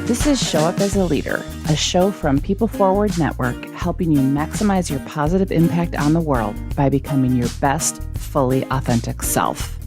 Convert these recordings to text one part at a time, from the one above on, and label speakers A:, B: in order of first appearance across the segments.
A: This is Show Up as a Leader, a show from People Forward Network, helping you maximize your positive impact on the world by becoming your best, fully authentic self.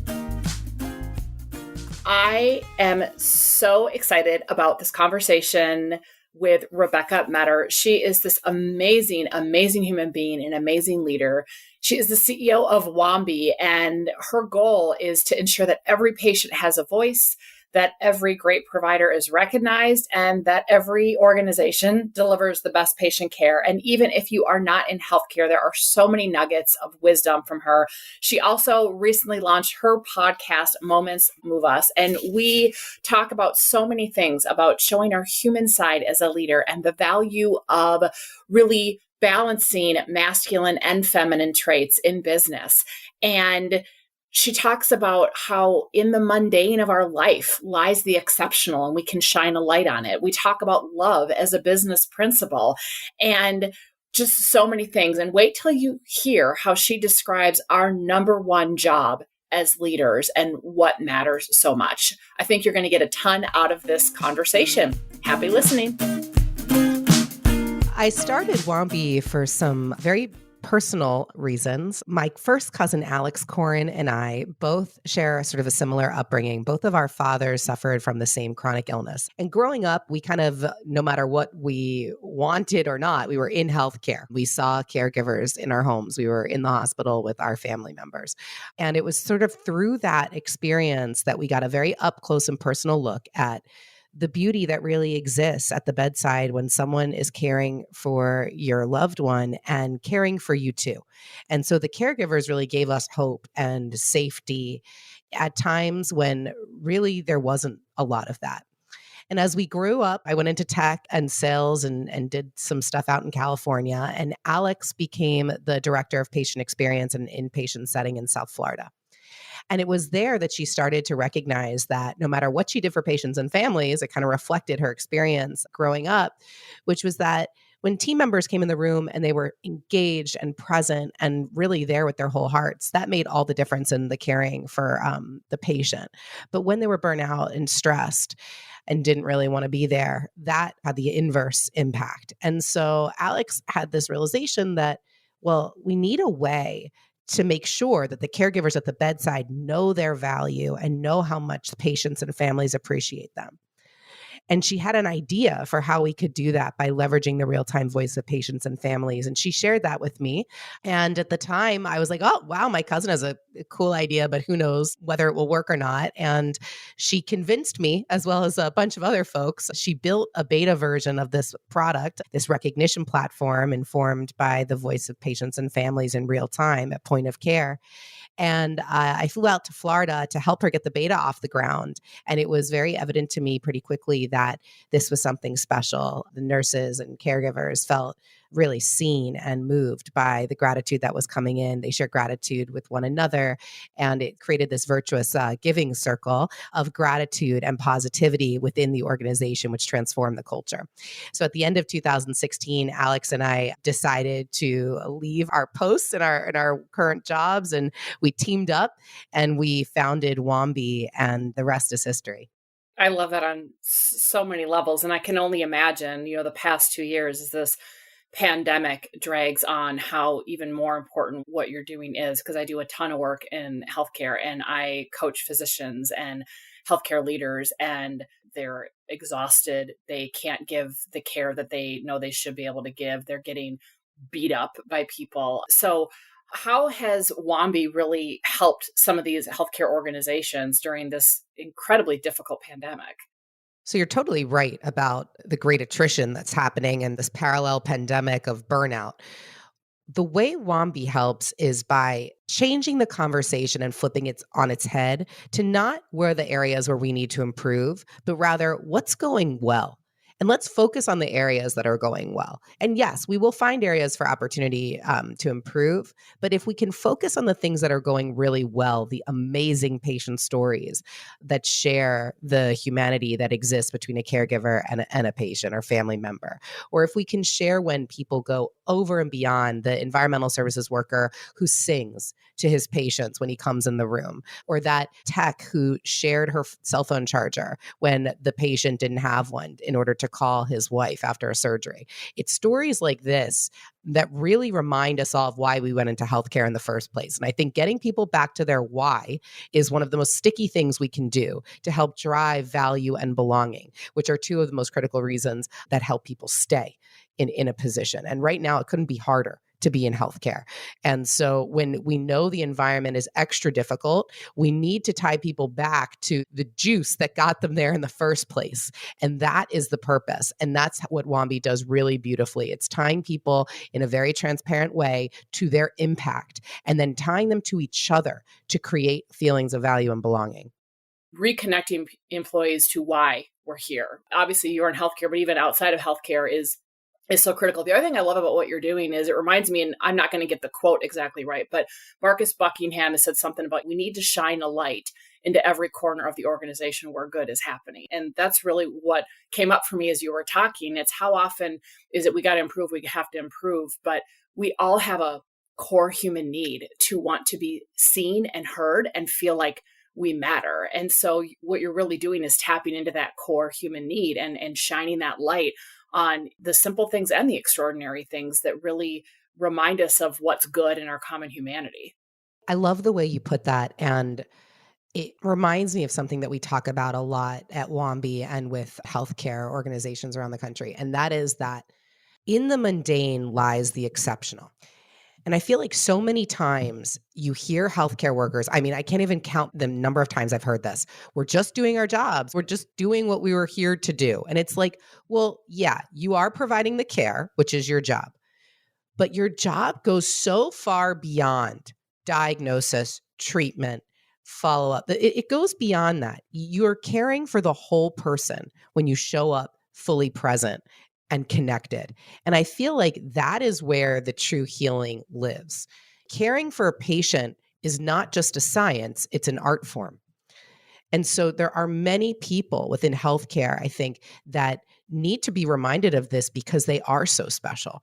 A: I am so excited about this conversation with Rebecca Metter. She is this amazing, amazing human being, an amazing leader. She is the CEO of Wambi, and her goal is to ensure that every patient has a voice, that every great provider is recognized, and that every organization delivers the best patient care. And even if you are not in healthcare, there are so many nuggets of wisdom from her. She also recently launched her podcast, Moments Move Us. And we talk about so many things about showing our human side as a leader and the value of really balancing masculine and feminine traits in business. And she talks about how in the mundane of our life lies the exceptional, and we can shine a light on it. We talk about love as a business principle and just so many things. And wait till you hear how she describes our number one job as leaders and what matters so much. I think you're going to get a ton out of this conversation. Happy listening.
B: I started Wambi for some very personal reasons. My first cousin, Alex Corin, and I both share sort of a similar upbringing. Both of our fathers suffered from the same chronic illness. And growing up, we kind of, no matter what we wanted or not, we were in healthcare. We saw caregivers in our homes. We were in the hospital with our family members. And it was sort of through that experience that we got a very up close and personal look at the beauty that really exists at the bedside when someone is caring for your loved one and caring for you too. And so the caregivers really gave us hope and safety at times when really there wasn't a lot of that. And as we grew up, I went into tech and sales and did some stuff out in California. And Alex became the director of patient experience in an inpatient setting in South Florida. And it was there that she started to recognize that no matter what she did for patients and families, it kind of reflected her experience growing up, which was that when team members came in the room and they were engaged and present and really there with their whole hearts, that made all the difference in the caring for the patient. But when they were burnt out and stressed and didn't really want to be there, that had the inverse impact. And so Alex had this realization that, well, we need a way to make sure that the caregivers at the bedside know their value and know how much patients and families appreciate them. And she had an idea for how we could do that by leveraging the real-time voice of patients and families. And she shared that with me. And at the time, I was like, oh, wow, my cousin has a cool idea, but who knows whether it will work or not. And she convinced me, as well as a bunch of other folks. She built a beta version of this product, this recognition platform informed by the voice of patients and families in real time at point of care. And I flew out to Florida to help her get the beta off the ground. And it was very evident to me pretty quickly that this was something special. The nurses and caregivers felt really seen and moved by the gratitude that was coming in. They shared gratitude with one another, and it created this virtuous giving circle of gratitude and positivity within the organization, which transformed the culture. So at the end of 2016, Alex and I decided to leave our posts in our current jobs, and we teamed up and we founded Wambi, and the rest is history.
A: I love that on so many levels. And I can only imagine, the past 2 years as this pandemic drags on, how even more important what you're doing is, because I do a ton of work in healthcare and I coach physicians and healthcare leaders, and they're exhausted. They can't give the care that they know they should be able to give. They're getting beat up by people. So how has Wambi really helped some of these healthcare organizations during this incredibly difficult pandemic?
B: So you're totally right about the great attrition that's happening and this parallel pandemic of burnout. The way Wambi helps is by changing the conversation and flipping it on its head to not where the areas where we need to improve, but rather what's going well. And let's focus on the areas that are going well. And yes, we will find areas for opportunity to improve. But if we can focus on the things that are going really well, the amazing patient stories that share the humanity that exists between a caregiver and a patient or family member, or if we can share when people go over and beyond, the environmental services worker who sings to his patients when he comes in the room, or that tech who shared her cell phone charger when the patient didn't have one in order to call his wife after a surgery. It's stories like this that really remind us all of why we went into healthcare in the first place. And I think getting people back to their why is one of the most sticky things we can do to help drive value and belonging, which are two of the most critical reasons that help people stay in a position. And right now, it couldn't be harder to be in healthcare. And so when we know the environment is extra difficult, we need to tie people back to the juice that got them there in the first place. And that is the purpose. And that's what Wambi does really beautifully. It's tying people in a very transparent way to their impact and then tying them to each other to create feelings of value and belonging.
A: Reconnecting employees to why we're here. Obviously, you're in healthcare, but even outside of healthcare is so critical. The other thing I love about what you're doing is it reminds me, and I'm not going to get the quote exactly right, but Marcus Buckingham has said something about we need to shine a light into every corner of the organization where good is happening. And that's really what came up for me as you were talking. It's how often is it we got to improve, we have to improve, but we all have a core human need to want to be seen and heard and feel like we matter. And so what you're really doing is tapping into that core human need and shining that light on the simple things and the extraordinary things that really remind us of what's good in our common humanity.
B: I love the way you put that. And it reminds me of something that we talk about a lot at Wambi and with healthcare organizations around the country. And that is that in the mundane lies the exceptional. And I feel like so many times you hear healthcare workers, I mean, I can't even count the number of times I've heard this. We're just doing our jobs. We're just doing what we were here to do. And it's like, well, yeah, you are providing the care, which is your job. But your job goes so far beyond diagnosis, treatment, follow up. It goes beyond that. You're caring for the whole person when you show up fully present and connected. And I feel like that is where the true healing lives. Caring for a patient is not just a science, it's an art form. And so there are many people within healthcare, I think, that need to be reminded of this because they are so special.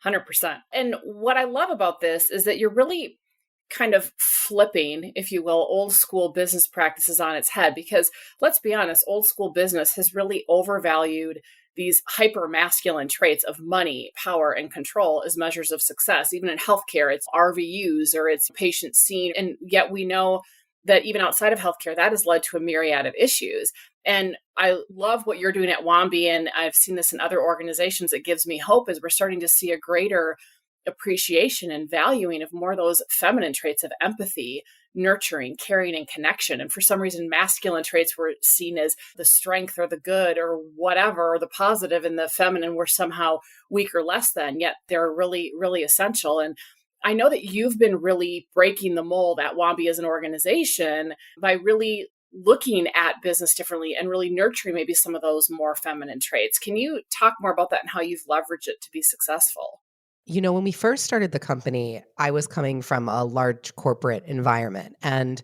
A: 100%. And what I love about this is that you're really kind of flipping, if you will, old school business practices on its head. Because let's be honest, old school business has really overvalued these hyper masculine traits of money, power, and control as measures of success. Even in healthcare, it's RVUs or it's patient seen. And yet we know that even outside of healthcare, that has led to a myriad of issues. And I love what you're doing at Wambi, and I've seen this in other organizations. It gives me hope as we're starting to see a greater appreciation and valuing of more of those feminine traits of empathy, nurturing, caring, and connection. And for some reason, masculine traits were seen as the strength or the good or whatever, or the positive, and the feminine were somehow weak or less than, yet they're really, really essential. And I know that you've been really breaking the mold at Wambi as an organization by really looking at business differently and really nurturing maybe some of those more feminine traits. Can you talk more about that and how you've leveraged it to be successful?
B: You know, when we first started the company, I was coming from a large corporate environment. And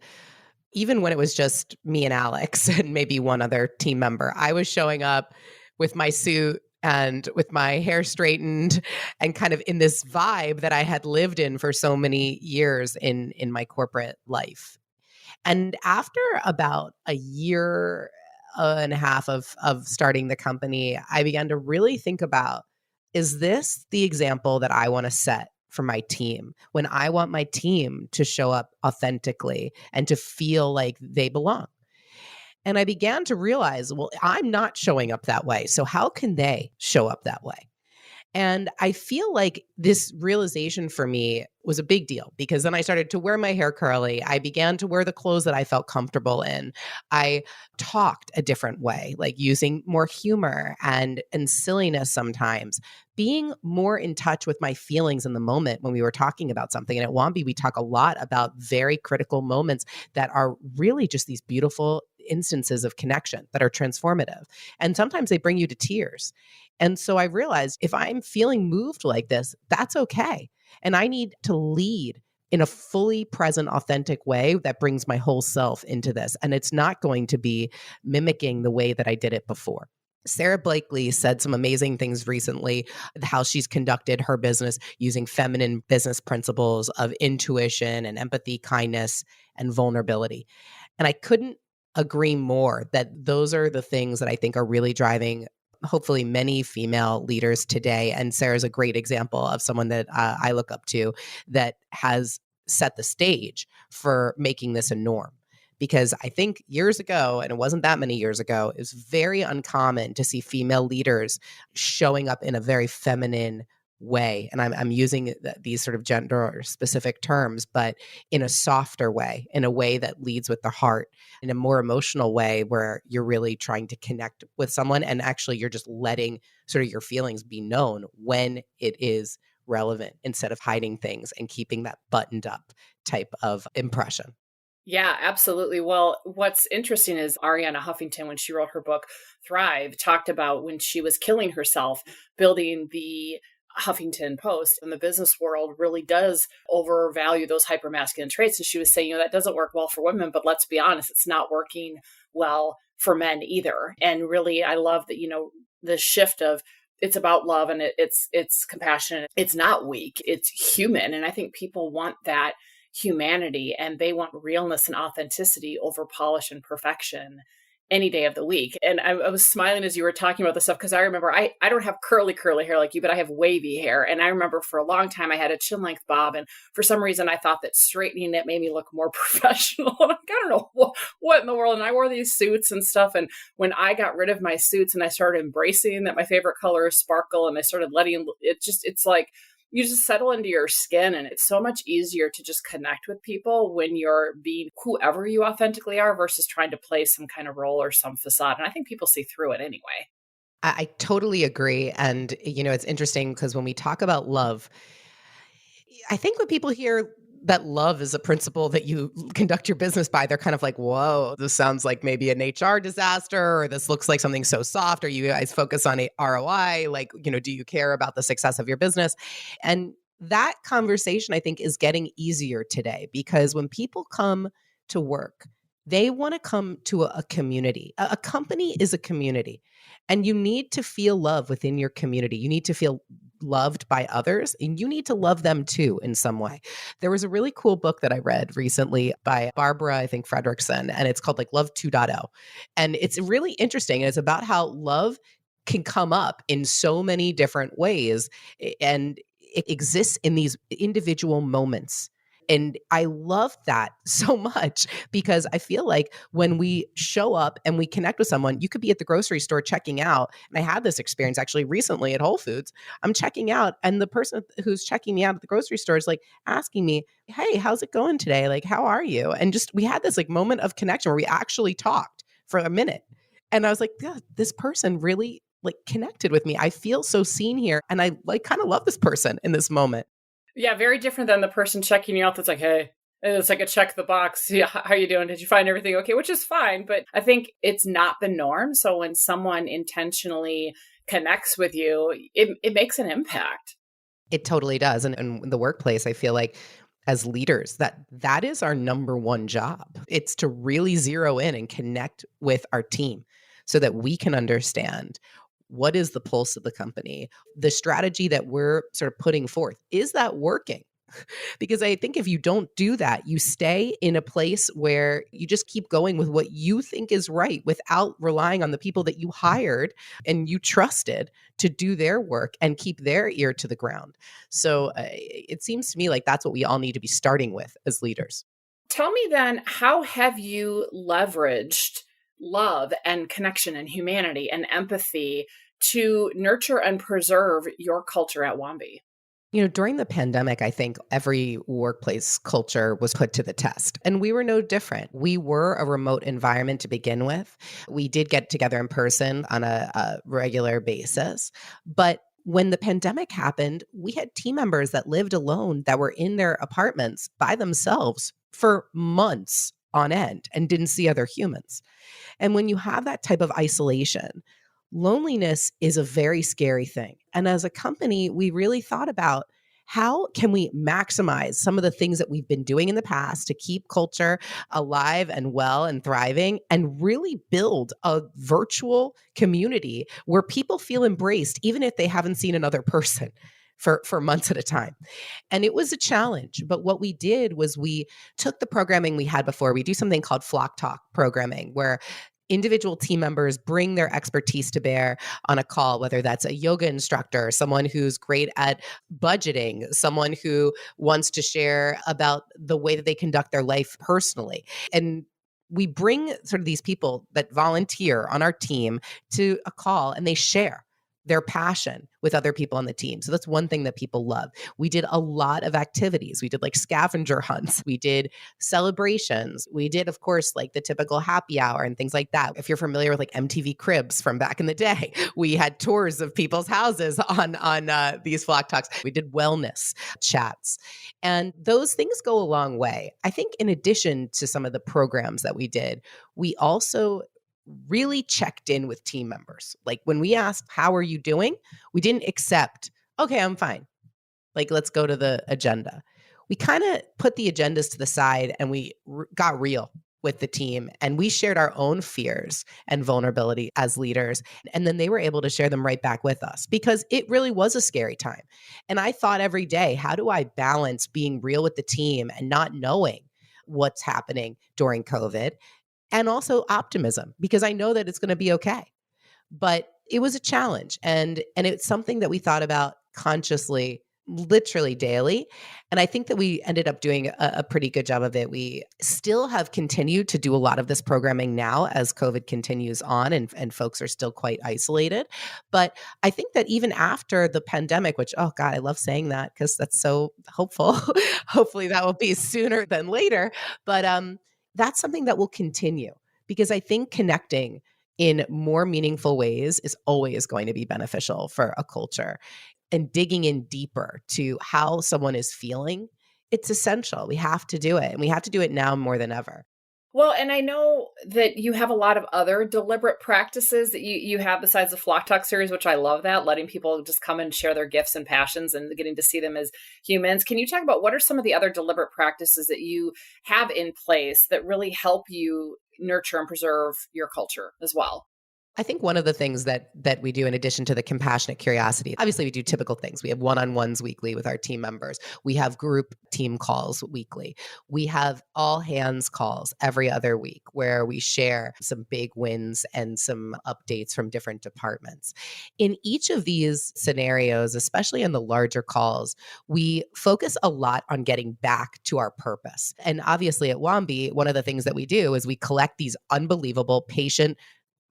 B: even when it was just me and Alex and maybe one other team member, I was showing up with my suit and with my hair straightened and kind of in this vibe that I had lived in for so many years in my corporate life. And after about a year and a half of starting the company, I began to really think about, is this the example that I want to set for my team when I want my team to show up authentically and to feel like they belong? And I began to realize, well, I'm not showing up that way. So how can they show up that way? And I feel like this realization for me was a big deal because then I started to wear my hair curly. I began to wear the clothes that I felt comfortable in. I talked a different way, like using more humor and silliness sometimes, being more in touch with my feelings in the moment when we were talking about something. And at Wambi, we talk a lot about very critical moments that are really just these beautiful instances of connection that are transformative. And sometimes they bring you to tears. And so I realized if I'm feeling moved like this, that's okay. And I need to lead in a fully present, authentic way that brings my whole self into this. And it's not going to be mimicking the way that I did it before. Sarah Blakely said some amazing things recently, how she's conducted her business using feminine business principles of intuition and empathy, kindness, and vulnerability. And I couldn't agree more that those are the things that I think are really driving hopefully many female leaders today. And Sarah's a great example of someone that I look up to that has set the stage for making this a norm. Because I think years ago, and it wasn't that many years ago, it was very uncommon to see female leaders showing up in a very feminine way. And I'm using these sort of gender specific terms, but in a softer way, in a way that leads with the heart, in a more emotional way where you're really trying to connect with someone and actually you're just letting sort of your feelings be known when it is relevant instead of hiding things and keeping that buttoned up type of impression.
A: Yeah, absolutely. Well, what's interesting is Ariana Huffington, when she wrote her book Thrive, talked about when she was killing herself building the Huffington Post, and the business world really does overvalue those hypermasculine traits. And she was saying, that doesn't work well for women, but let's be honest, it's not working well for men either. And really, I love that, the shift of it's about love and it's compassionate. It's not weak, it's human. And I think people want that humanity and they want realness and authenticity over polish and perfection any day of the week. And I was smiling as you were talking about this stuff because I remember I don't have curly hair like you, but I have wavy hair. And I remember for a long time I had a chin length bob. And for some reason I thought that straightening it made me look more professional. And I don't know what in the world. And I wore these suits and stuff. And when I got rid of my suits and I started embracing that my favorite color is sparkle and I started letting it's like, you just settle into your skin and it's so much easier to just connect with people when you're being whoever you authentically are versus trying to play some kind of role or some facade. And I think people see through it anyway.
B: I totally agree. And, it's interesting because when we talk about love, I think when people hear that love is a principle that you conduct your business by, they're kind of like, whoa, this sounds like maybe an HR disaster, or this looks like something so soft, or you guys focus on a ROI, like, do you care about the success of your business? And that conversation, I think, is getting easier today because when people come to work, they want to come to a community. A company is a community, and you need to feel love within your community. You need to feel loved by others, and you need to love them too in some way. There was a really cool book that I read recently by Barbara, I think Fredrickson, and it's called like Love 2.0. And it's really interesting. And it's about how love can come up in so many different ways, and it exists in these individual moments. And I love that so much because I feel like when we show up and we connect with someone, you could be at the grocery store checking out. And I had this experience actually recently at Whole Foods. I'm checking out, and the person who's checking me out at the grocery store is like asking me, "Hey, how's it going today? Like, how are you?" And just we had this like moment of connection where we actually talked for a minute. And I was like, yeah, this person really like connected with me. I feel so seen here. And I like kind of love this person in this moment.
A: Yeah, very different than the person checking you out that's like, hey, and it's like a check the box. Yeah, how you doing? Did you find everything okay? Which is fine, but I think it's not the norm. So when someone intentionally connects with you, it makes an impact.
B: It totally does. And in the workplace, I feel like as leaders, that is our number one job. It's to really zero in and connect with our team so that we can understand what is the pulse of the company, the strategy that we're sort of putting forth. Is that working? Because I think if you don't do that, you stay in a place where you just keep going with what you think is right without relying on the people that you hired and you trusted to do their work and keep their ear to the ground. So it seems to me like that's what we all need to be starting with as leaders.
A: Tell me then, how have you leveraged love and connection and humanity and empathy to nurture and preserve your culture at Wambi?
B: During the pandemic, I think every workplace culture was put to the test, and we were no different. We were a remote environment to begin with. We did get together in person on a regular basis, but when the pandemic happened, we had team members that lived alone that were in their apartments by themselves for months on end and didn't see other humans. And when you have that type of isolation, loneliness is a very scary thing. And as a company, we really thought about how can we maximize some of the things that we've been doing in the past to keep culture alive and well and thriving and really build a virtual community where people feel embraced even if they haven't seen another person for months at a time. And it was a challenge. But what we did was we took the programming we had before. We do something called Flock Talk programming, where individual team members bring their expertise to bear on a call, whether that's a yoga instructor, someone who's great at budgeting, someone who wants to share about the way that they conduct their life personally. And we bring sort of these people that volunteer on our team to a call and they share their passion with other people on the team. So that's one thing that people love. We did a lot of activities. We did like scavenger hunts. We did celebrations. We did, of course, like the typical happy hour and things like that. If you're familiar with like MTV Cribs from back in the day, we had tours of people's houses on these Flock Talks. We did wellness chats. And those things go a long way. I think in addition to some of the programs that we did, we also really checked in with team members. Like when we asked, how are you doing? We didn't accept, okay, I'm fine. Like, let's go to the agenda. We kind of put the agendas to the side and we got real with the team and we shared our own fears and vulnerability as leaders. And then they were able to share them right back with us because it really was a scary time. And I thought every day, how do I balance being real with the team and not knowing what's happening during COVID? And also optimism, because I know that it's going to be okay. But it was a challenge. And it's something that we thought about consciously, literally daily. And I think that we ended up doing a pretty good job of it. We still have continued to do a lot of this programming now as COVID continues on and folks are still quite isolated. But I think that even after the pandemic, which, oh God, I love saying that because that's so hopeful. Hopefully that will be sooner than later. But that's something that will continue because I think connecting in more meaningful ways is always going to be beneficial for a culture. And digging in deeper to how someone is feeling, it's essential. We have to do it. And we have to do it now more than ever.
A: Well, and I know that you have a lot of other deliberate practices that you have besides the Flock Talk series, which I love that, letting people just come and share their gifts and passions and getting to see them as humans. Can you talk about what are some of the other deliberate practices that you have in place that really help you nurture and preserve your culture as well?
B: I think one of the things that we do in addition to the compassionate curiosity, obviously we do typical things. We have one-on-ones weekly with our team members. We have group team calls weekly. We have all hands calls every other week where we share some big wins and some updates from different departments. In each of these scenarios, especially in the larger calls, we focus a lot on getting back to our purpose. And obviously at Wambi, one of the things that we do is we collect these unbelievable patient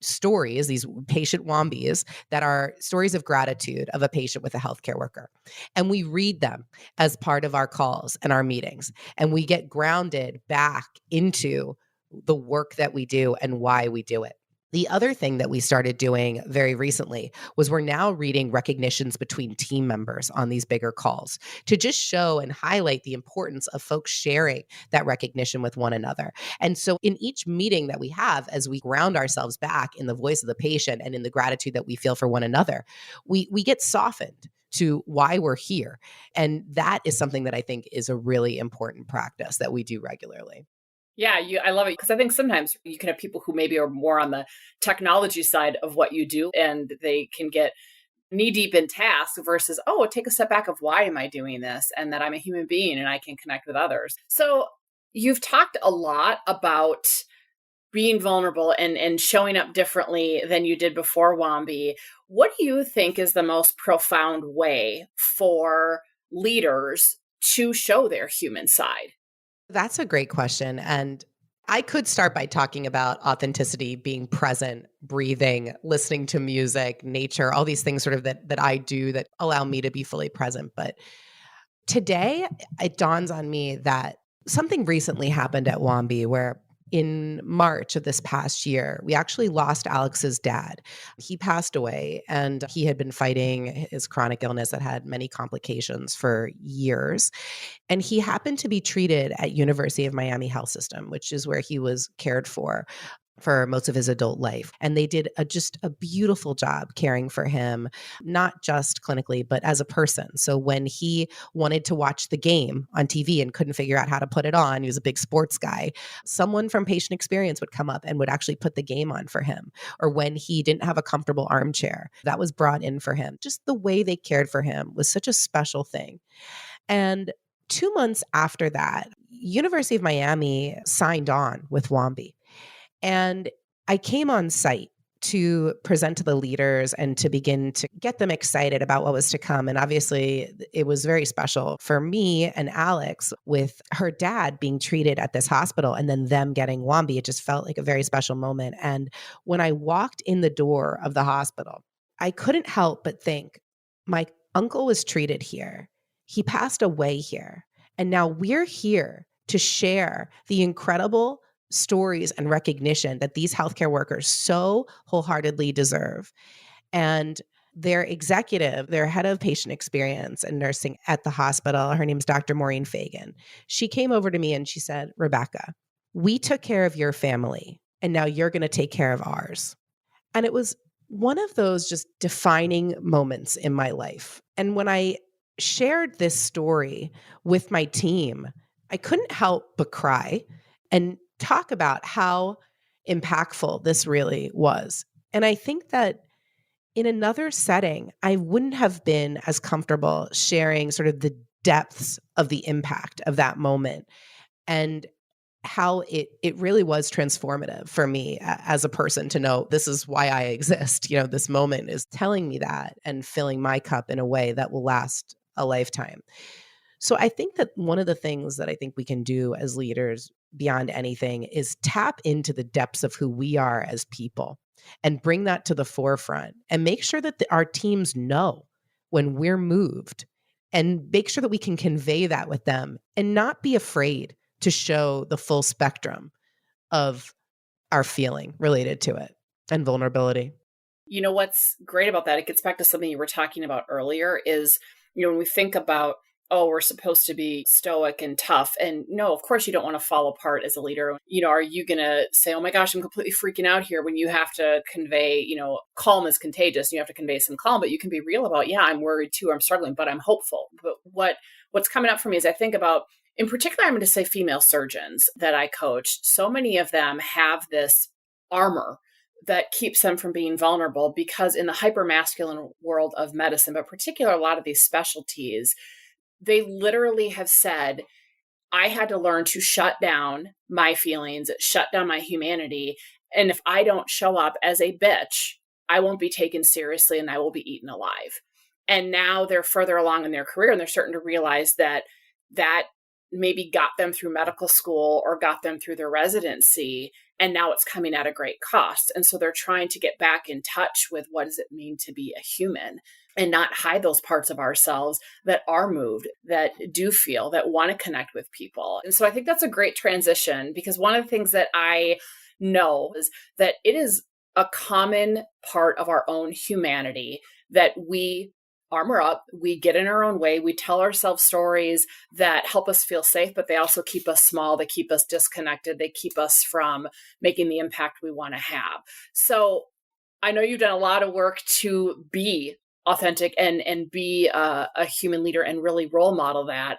B: stories, these patient Wambis that are stories of gratitude of a patient with a healthcare worker. And we read them as part of our calls and our meetings. And we get grounded back into the work that we do and why we do it. The other thing that we started doing very recently was we're now reading recognitions between team members on these bigger calls to just show and highlight the importance of folks sharing that recognition with one another. And so in each meeting that we have, as we ground ourselves back in the voice of the patient and in the gratitude that we feel for one another, we get softened to why we're here. And that is something that I think is a really important practice that we do regularly.
A: Yeah, I love it because I think sometimes you can have people who maybe are more on the technology side of what you do and they can get knee deep in tasks versus, oh, take a step back of why am I doing this and that I'm a human being and I can connect with others. So you've talked a lot about being vulnerable and showing up differently than you did before Wambi. What do you think is the most profound way for leaders to show their human side?
B: That's a great question. And I could start by talking about authenticity, being present, breathing, listening to music, nature, all these things sort of that I do that allow me to be fully present. But today it dawns on me that something recently happened at Wambi where in March of this past year, we actually lost Alex's dad. He passed away, and he had been fighting his chronic illness that had many complications for years. And he happened to be treated at University of Miami Health System, which is where he was cared for most of his adult life. And they did just a beautiful job caring for him, not just clinically, but as a person. So when he wanted to watch the game on TV and couldn't figure out how to put it on, he was a big sports guy, someone from patient experience would come up and would actually put the game on for him. Or when he didn't have a comfortable armchair, that was brought in for him. Just the way they cared for him was such a special thing. And 2 months after that, University of Miami signed on with Wambi. And I came on site to present to the leaders and to begin to get them excited about what was to come. And obviously, it was very special for me and Alex with her dad being treated at this hospital and then them getting Wambi. It just felt like a very special moment. And when I walked in the door of the hospital, I couldn't help but think, my uncle was treated here. He passed away here. And now we're here to share the incredible stories and recognition that these healthcare workers so wholeheartedly deserve. And their executive, their head of patient experience and nursing at the hospital, her name's Dr. Maureen Fagan. She came over to me and she said, Rebecca, we took care of your family and now you're going to take care of ours. And it was one of those just defining moments in my life. And when I shared this story with my team, I couldn't help but cry and talk about how impactful this really was. And I think that in another setting, I wouldn't have been as comfortable sharing sort of the depths of the impact of that moment and how it really was transformative for me as a person to know this is why I exist. You know, this moment is telling me that and filling my cup in a way that will last a lifetime. So I think that one of the things that I think we can do as leaders beyond anything is tap into the depths of who we are as people and bring that to the forefront and make sure that our teams know when we're moved and make sure that we can convey that with them and not be afraid to show the full spectrum of our feeling related to it and vulnerability.
A: You know, what's great about that, it gets back to something you were talking about earlier is, you know, when we think about, oh, we're supposed to be stoic and tough. And no, of course you don't want to fall apart as a leader. You know, are you going to say, oh my gosh, I'm completely freaking out here when you have to convey, you know, calm is contagious. You have to convey some calm, but you can be real about, yeah, I'm worried too. I'm struggling, but I'm hopeful. But what's coming up for me is I think about, in particular, I'm going to say female surgeons that I coach. So many of them have this armor that keeps them from being vulnerable because in the hypermasculine world of medicine, but particularly a lot of these specialties, they literally have said, I had to learn to shut down my feelings, shut down my humanity. And if I don't show up as a bitch, I won't be taken seriously and I will be eaten alive. And now they're further along in their career and they're starting to realize that maybe got them through medical school or got them through their residency. And now it's coming at a great cost. And so they're trying to get back in touch with what does it mean to be a human and not hide those parts of ourselves that are moved, that do feel, that want to connect with people. And so I think that's a great transition because one of the things that I know is that it is a common part of our own humanity that we armor up, we get in our own way, we tell ourselves stories that help us feel safe, but they also keep us small, they keep us disconnected, they keep us from making the impact we want to have. So I know you've done a lot of work to be authentic and be a human leader and really role model that.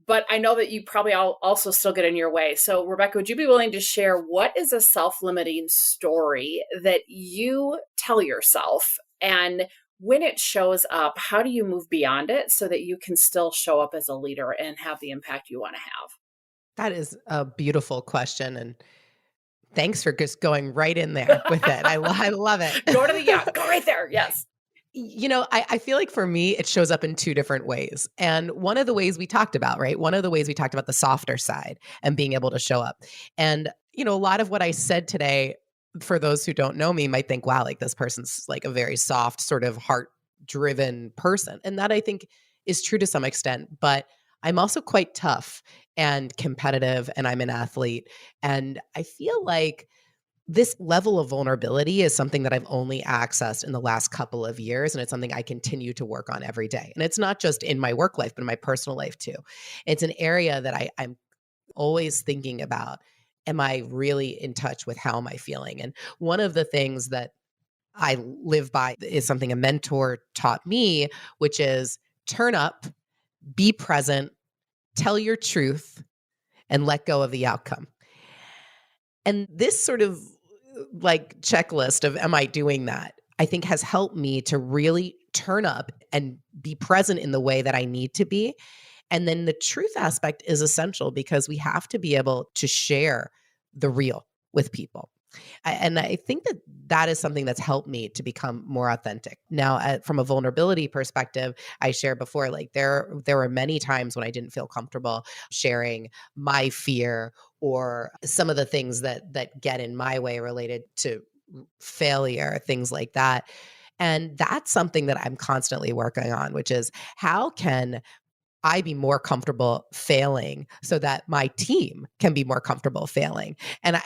A: But I know that you probably also still get in your way. So Rebecca, would you be willing to share what is a self-limiting story that you tell yourself? And when it shows up, how do you move beyond it so that you can still show up as a leader and have the impact you want to have?
B: That is a beautiful question. And thanks for just going right in there with it. I love it.
A: Go right there. Yes.
B: You know, I feel like for me, it shows up in two different ways. And one of the ways we talked about, right? One of the ways we talked about the softer side and being able to show up. And, you know, a lot of what I said today, for those who don't know me, might think, wow, like this person's like a very soft, sort of heart-driven person. And that I think is true to some extent. But I'm also quite tough and competitive, and I'm an athlete. And I feel like this level of vulnerability is something that I've only accessed in the last couple of years. And it's something I continue to work on every day. And it's not just in my work life, but in my personal life too. It's an area that I'm always thinking about. Am I really in touch with how am I feeling? And one of the things that I live by is something a mentor taught me, which is turn up, be present, tell your truth, and let go of the outcome. And this sort of like checklist of am I doing that, I think has helped me to really turn up and be present in the way that I need to be. And then the truth aspect is essential because we have to be able to share the real with people. And I think that that is something that's helped me to become more authentic. Now, from a vulnerability perspective, I shared before, like there were many times when I didn't feel comfortable sharing my fear or some of the things that get in my way related to failure, things like that. And that's something that I'm constantly working on, which is how can I be more comfortable failing so that my team can be more comfortable failing. And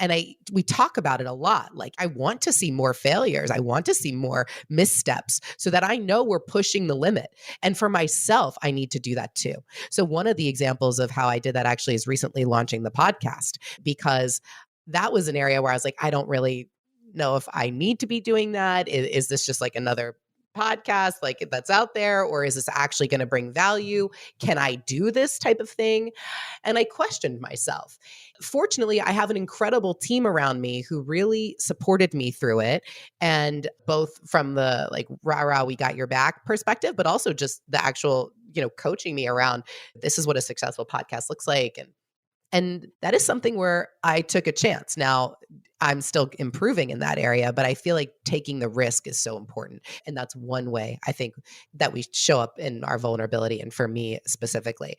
B: we talk about it a lot. Like I want to see more failures. I want to see more missteps so that I know we're pushing the limit. And for myself, I need to do that too. So one of the examples of how I did that actually is recently launching the podcast, because that was an area where I was like, I don't really know if I need to be doing that. Is this just like another podcast like that's out there, or is this actually going to bring value? Can I do this type of thing? And I questioned myself. Fortunately, I have an incredible team around me who really supported me through it. And both from the like rah rah we got your back perspective, but also just the actual, coaching me around this is what a successful podcast looks like. And that is something where I took a chance. Now, I'm still improving in that area, but I feel like taking the risk is so important. And that's one way I think that we show up in our vulnerability, and for me specifically.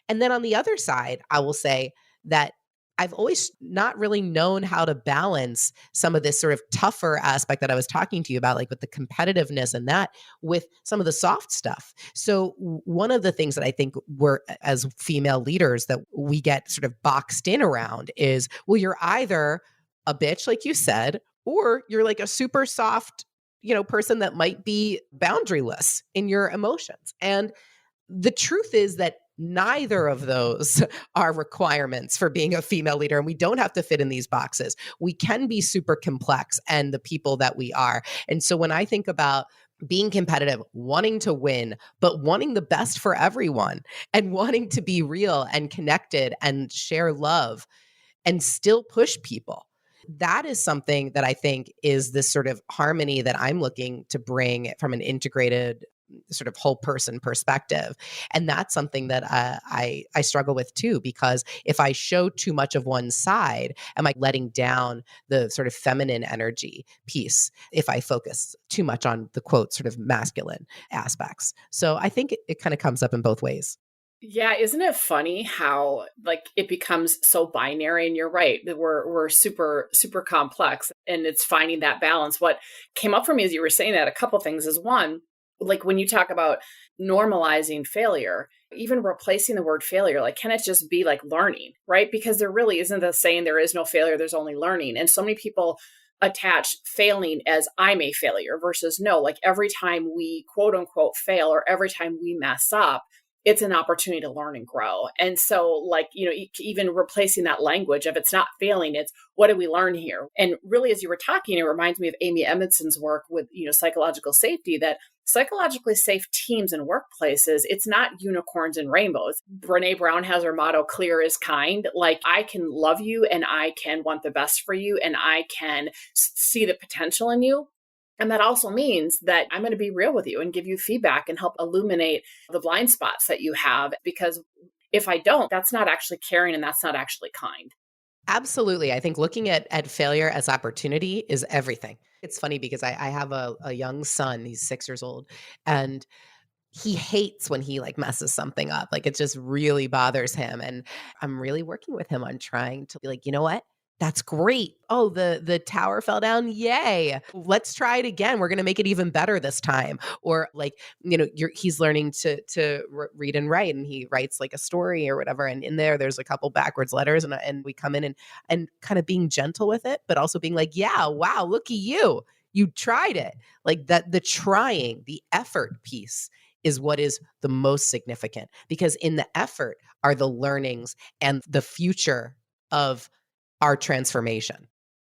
B: And then on the other side, I will say that I've always not really known how to balance some of this sort of tougher aspect that I was talking to you about, like with the competitiveness and that with some of the soft stuff. So one of the things that I think we're as female leaders that we get sort of boxed in around is, well, you're either a bitch, like you said, or you're like a super soft, person that might be boundaryless in your emotions. And the truth is that neither of those are requirements for being a female leader. And we don't have to fit in these boxes. We can be super complex and the people that we are. And so when I think about being competitive, wanting to win, but wanting the best for everyone and wanting to be real and connected and share love and still push people. That is something that I think is this sort of harmony that I'm looking to bring from an integrated sort of whole person perspective. And that's something that I struggle with too, because if I show too much of one side, am I letting down the sort of feminine energy piece if I focus too much on the quote sort of masculine aspects? So I think it kind of comes up in both ways.
A: Yeah, isn't it funny how like it becomes so binary? And you're right, that we're super super complex, and it's finding that balance. What came up for me as you were saying that, a couple things is one, like when you talk about normalizing failure, even replacing the word failure, like can it just be like learning, right? Because there really isn't the saying there is no failure, there's only learning. And so many people attach failing as I'm a failure versus no, like every time we quote unquote fail or every time we mess up, it's an opportunity to learn and grow. And so like, even replacing that language of it's not failing, it's what did we learn here? And really, as you were talking, it reminds me of Amy Edmondson's work with, psychological safety, that psychologically safe teams and workplaces, it's not unicorns and rainbows. Brene Brown has her motto, clear is kind. Like I can love you and I can want the best for you and I can see the potential in you. And that also means that I'm going to be real with you and give you feedback and help illuminate the blind spots that you have. Because if I don't, that's not actually caring and that's not actually kind.
B: Absolutely. I think looking at failure as opportunity is everything. It's funny because I have a young son, he's 6 years old, and he hates when he like messes something up. Like it just really bothers him. And I'm really working with him on trying to be like, you know what? That's great. Oh, the tower fell down. Yay. Let's try it again. We're going to make it even better this time. Or like, he's learning to read and write, and he writes like a story or whatever, and in there's a couple backwards letters, and we come in and kind of being gentle with it, but also being like, "Yeah, wow, look at you. You tried it." Like that, the trying, the effort piece is what is the most significant, because in the effort are the learnings and the future of our transformation.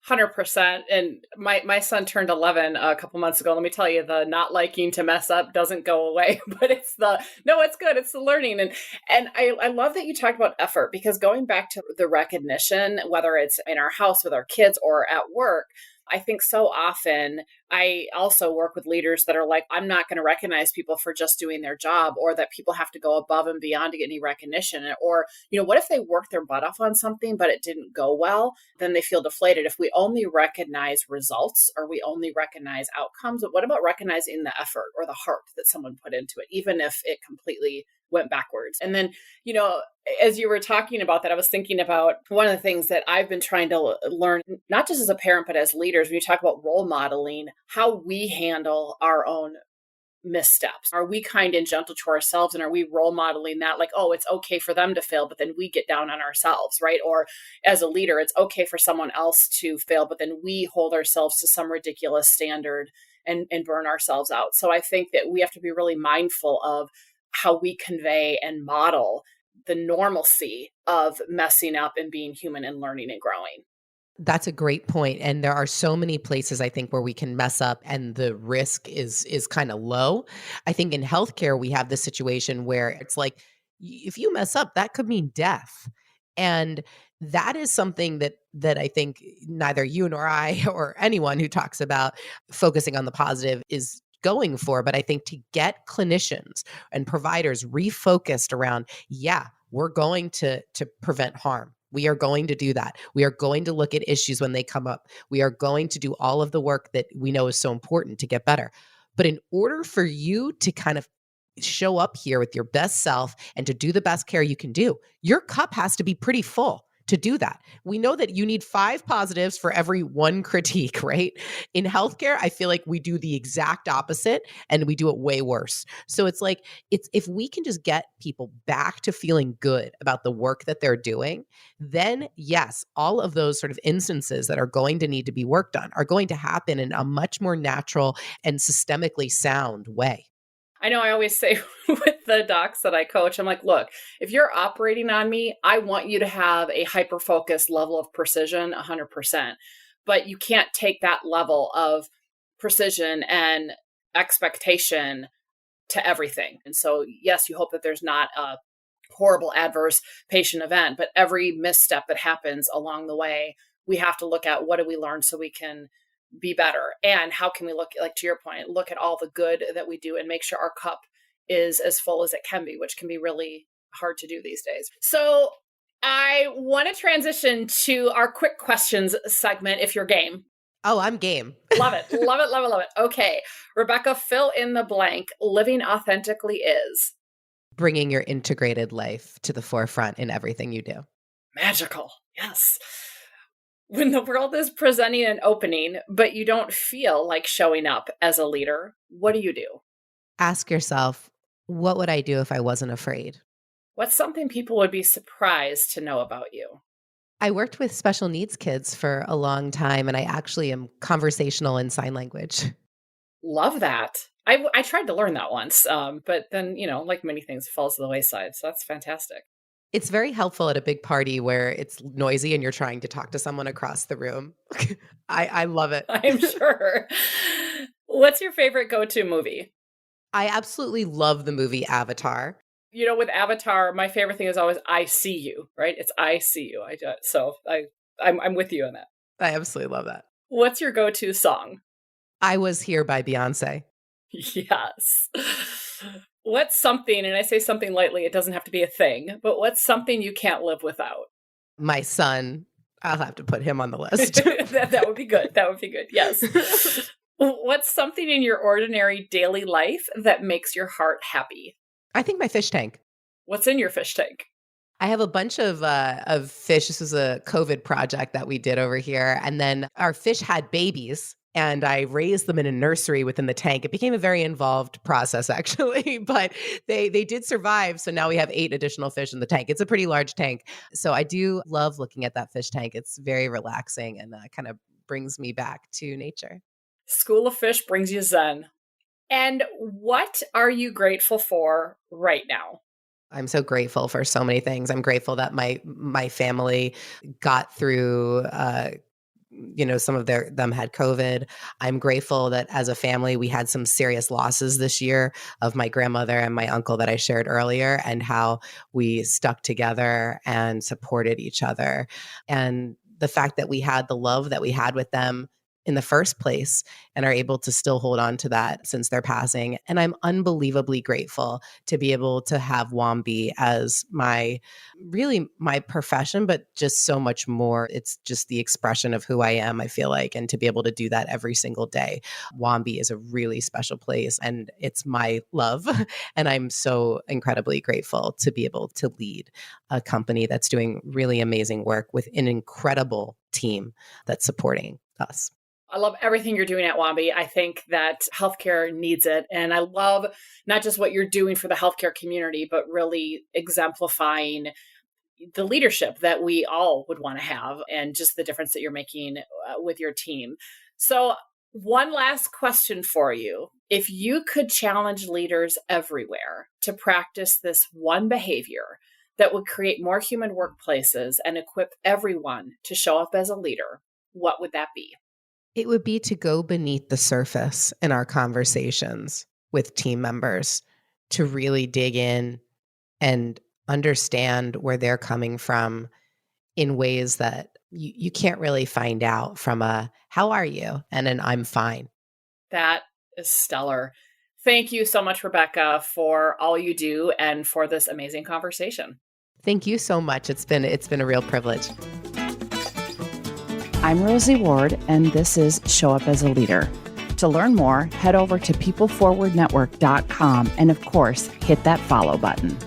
A: 100%. And my son turned 11 a couple months ago. Let me tell you, the not liking to mess up doesn't go away, but it's the, no, it's good. It's the learning. And I love that you talked about effort, because going back to the recognition, whether it's in our house with our kids or at work, I think so often I also work with leaders that are like, I'm not going to recognize people for just doing their job, or that people have to go above and beyond to get any recognition. Or, what if they worked their butt off on something, but it didn't go well? Then they feel deflated. If we only recognize results, or we only recognize outcomes, but what about recognizing the effort or the heart that someone put into it, even if it completely went backwards? And then, as you were talking about that, I was thinking about one of the things that I've been trying to learn, not just as a parent, but as leaders, when you talk about role modeling, how we handle our own missteps. Are we kind and gentle to ourselves? And are we role modeling that, like, oh, it's okay for them to fail, but then we get down on ourselves, right? Or as a leader, it's okay for someone else to fail, but then we hold ourselves to some ridiculous standard and burn ourselves out. So I think that we have to be really mindful of how we convey and model the normalcy of messing up and being human and learning and growing.
B: That's a great point. And there are so many places I think where we can mess up and the risk is kind of low. I think in healthcare, we have this situation where it's like, if you mess up, that could mean death. And that is something that I think neither you nor I or anyone who talks about focusing on the positive is going for. But I think to get clinicians and providers refocused around, yeah, we're going to prevent harm. We are going to do that. We are going to look at issues when they come up. We are going to do all of the work that we know is so important to get better. But in order for you to kind of show up here with your best self and to do the best care you can do, your cup has to be pretty full to do that. We know that you need 5 positives for every 1 critique, right? In healthcare, I feel like we do the exact opposite and we do it way worse. So it's like, it's if we can just get people back to feeling good about the work that they're doing, then yes, all of those sort of instances that are going to need to be worked on are going to happen in a much more natural and systemically sound way.
A: I know I always say with the docs that I coach, I'm like, look, if you're operating on me, I want you to have a hyper-focused level of precision, 100%. But you can't take that level of precision and expectation to everything. And so, yes, you hope that there's not a horrible adverse patient event, but every misstep that happens along the way, we have to look at what do we learn so we can be better, and how can we look, like to your point, look at all the good that we do and make sure our cup is as full as it can be, which can be really hard to do these days. So I want to transition to our quick questions segment, if you're game.
B: Oh, I'm game.
A: Love it. Love it. Love it. Love it. Okay. Rebecca, fill in the blank. Living authentically is
B: Bringing your integrated life to the forefront in everything you do.
A: magical. Yes. When the world is presenting an opening, but you don't feel like showing up as a leader, what do you do?
B: Ask yourself, what would I do if I wasn't afraid?
A: What's something people would be surprised to know about you?
B: I worked with special needs kids for a long time, and I actually am conversational in sign language.
A: Love that. I tried to learn that once, but then, like many things, it falls to the wayside. So that's fantastic.
B: It's very helpful at a big party where it's noisy and you're trying to talk to someone across the room. I love it.
A: I'm sure. What's your favorite go-to movie?
B: I absolutely love the movie Avatar.
A: With Avatar, my favorite thing is always "I see you," right? It's "I see you." I'm with you on that.
B: I absolutely love that.
A: What's your go-to song?
B: I Was Here by Beyonce.
A: Yes. What's something, and I say something lightly, it doesn't have to be a thing, but what's something you can't live without?
B: My son, I'll have to put him on the list.
A: That would be good. That would be good. Yes. What's something in your ordinary daily life that makes your heart happy?
B: I think my fish tank.
A: What's in your fish tank?
B: I have a bunch of fish. This was a COVID project that we did over here. And then our fish had babies and I raised them in a nursery within the tank. It became a very involved process actually, but they did survive. So now we have 8 additional fish in the tank. It's a pretty large tank. So I do love looking at that fish tank. It's very relaxing and kind of brings me back to nature.
A: School of Fish brings you zen. And what are you grateful for right now?
B: I'm so grateful for so many things. I'm grateful that my family got through some of them had COVID. I'm grateful that as a family we had some serious losses this year of my grandmother and my uncle that I shared earlier, and how we stuck together and supported each other. And the fact that we had the love that we had with them in the first place and are able to still hold on to that since their passing. And I'm unbelievably grateful to be able to have Wambi as my profession, but just so much more. It's just the expression of who I am, I feel like, and to be able to do that every single day. Wambi is a really special place and it's my love. And I'm so incredibly grateful to be able to lead a company that's doing really amazing work with an incredible team that's supporting us.
A: I love everything you're doing at Wambi. I think that healthcare needs it. And I love not just what you're doing for the healthcare community, but really exemplifying the leadership that we all would want to have and just the difference that you're making with your team. So one last question for you. If you could challenge leaders everywhere to practice this one behavior that would create more human workplaces and equip everyone to show up as a leader, what would that be?
B: It would be to go beneath the surface in our conversations with team members, to really dig in and understand where they're coming from in ways that you can't really find out from a, how are you? And an I'm fine.
A: That is stellar. Thank you so much, Rebecca, for all you do and for this amazing conversation.
B: Thank you so much. It's been a real privilege.
C: I'm Rosie Ward, and this is Show Up as a Leader. To learn more, head over to peopleforwardnetwork.com and, of course, hit that follow button.